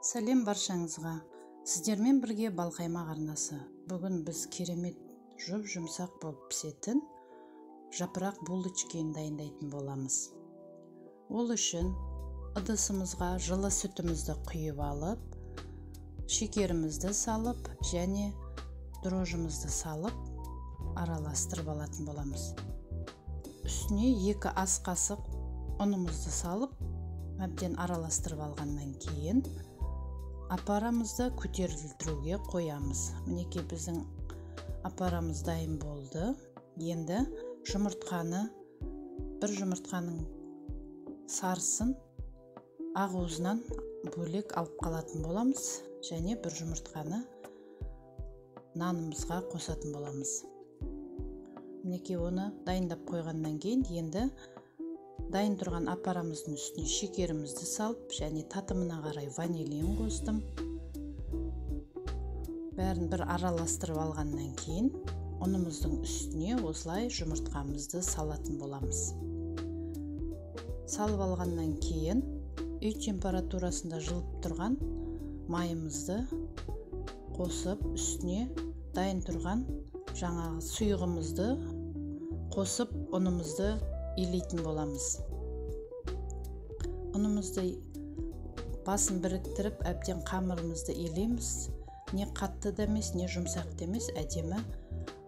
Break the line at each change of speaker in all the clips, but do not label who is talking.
Сәлем баршаңызға. Сіздермен бірге балқаймақ арнасы. Бүгін біз керемет жұмсақ болып пісетін жапырақ булочканы дайындайтын боламыз. Ол үшін ыдысымызға жылы сүтімізді құйып алып, шекерімізді салып және дрожжымызды салып араластырып алатын боламыз. Үстіне 2 ас қасық ұнымызды салып, әбден араластырып алғаннан кейін апарамызды көтерілдіруге қоямыз. Мінекей біздің апарамыз дайын болды. Енді бір жұмыртқаның сарысын ақуызынан бөлек алып қалатын боламыз және бір жұмыртқаны нанымызға қосатын боламыз. Мінекей оны дайындап қойғаннан кейін енді дайын тұрған апарамыздың үстіне шекерімізді салып және татымына қарай ванилин қостым. Бәрін бір араластырып алғаннан кейін ұнымыздың үстіне осылай жұмыртқамызды салатын боламыз. Салып алғаннан кейін үй температурасында жылып тұрған майымызды қосып, үстіне дайын тұрған жаңағы сұйығымызды қосып, ұнымызды илейтін боламыз. Ұнымызды басын біріктіріп, әбден қамырымызды илейміз. Не қатты да емес, не жұмсақ та емес, әдемі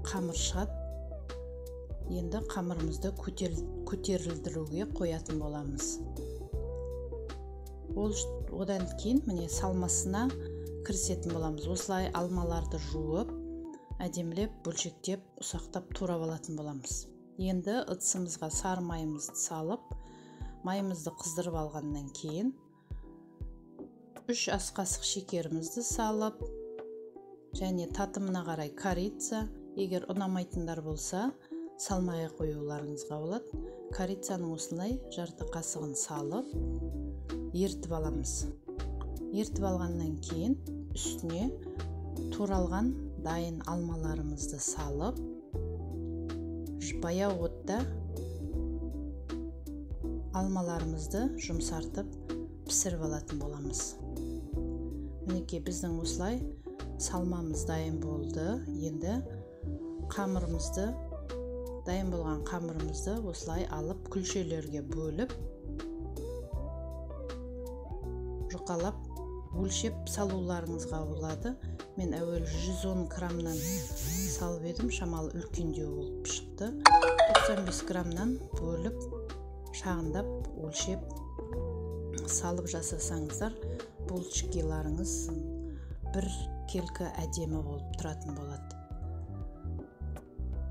қамыр шығады. Енді қамырымызды көтерілдіруге қоятын боламыз. Одан кейін міне салмасына кірісетін боламыз. Осылай алмаларды жуып, әдемілеп, бөлшектеп, ұсақтап турап алатын боламыз. Енді ыдысымызға сары майымызды салып, майымызды қыздырып алғаннан кейін 3 ас қасық шекерімізді салып, және татымына қарай корица, егер ұнамайтындар болса, салмай қоюларыңызға болады. Корицаның осылай жарты қасығын салып, ертіп аламыз. Ертіп алғаннан кейін үстіне туралған дайын алмаларымызды салып, баяу отта алмаларымызды жұмсартып пісіріп алатын боламыз. Мінекей біздің осылай салмамыз дайын болды. Енді дайын болған қамырымызды осылай алып күлшелерге бөліп, жұқалап, өлшеп салуларыңызға болады. Мен әуелі 110 граммнан салып едім, шамалы үлкендеу болып шықты. 95 граммнан бөліп, шағындап, өлшеп салып жасасаңыздар, булочкаларыңыз бір келкі әдемі болып тұратын болады.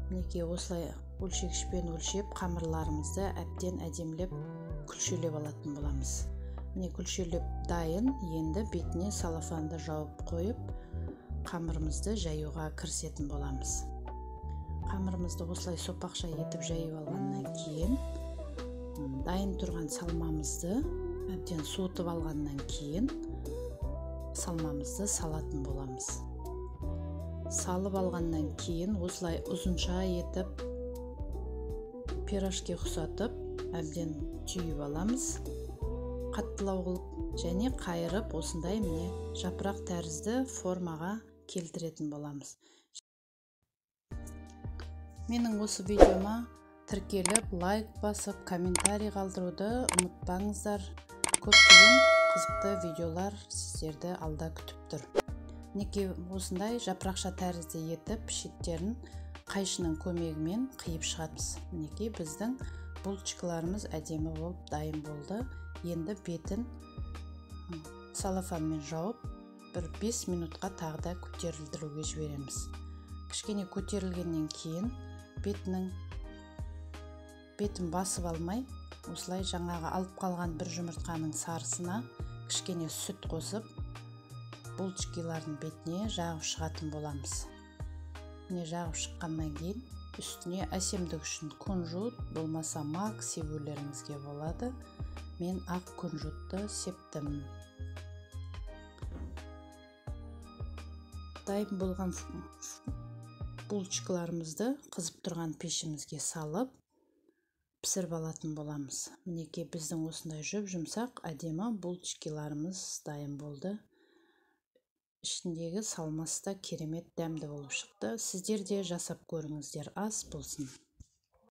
Мінекей осылай өлшегішпен өлшеп, қамырларымызды әбден әдемілеп, күлшелеп алатын боламыз. Міне күлшелеп дайын, енді бетіне салафанды жауып қойып, қамырымызды жаюға кірісетін боламыз. Қамырымызды осылай сопақша етіп жайып алғаннан кейін, дайын тұрған салмамызды әбден суытып алғаннан кейін салмамызды салатын боламыз. Салып алғаннан кейін осылай ұзынша етіп пирожке ұқсатып әбден түйіп аламыз. Қаттылау қылып және қайырып осындай міне жапырақ тәрізді формаға келтіретін боламыз. Менің осы видеома тіркеліп, лайк басып, комментарий қалдыруды ұмытпаңыздар. Көптеген қызықты видеолар сіздерді алда күтіп тұр. Мінекей осындай жапырақша тәрізді етіп, шеттерін қайшының көмегімен қиып шығамыз. Мінекей біздің булочкаларымыз әдемі болып дайын болды. Енді бетін салафанмен жауып, бір 5 минутқа тағы да көтерілдіруге жібереміз. Кішкене көтерілгеннен кейін бетін басып алмай, осылай жаңағы алып қалған бір жұмыртқаның сарысына кішкене сүт қосып, булочкалардың бетіне жағып шығатын боламыз. Міне жағып шыққаннан кейін үстіне әсемдік үшін күнжіт, болмаса мак себулеріңізге болады. Мен ақ күнжітті септім. Дайын болған булочкаларымызды қызып тұрған пешімізге салып, пісіріп алатын боламыз. Мінекей біздің осындай жұмсақ әдемі булочкаларымыз дайын болды. ішіндегі салмасы да керемет дәмді болып шықты. Сіздер де жасап көріңіздер, ас болсын.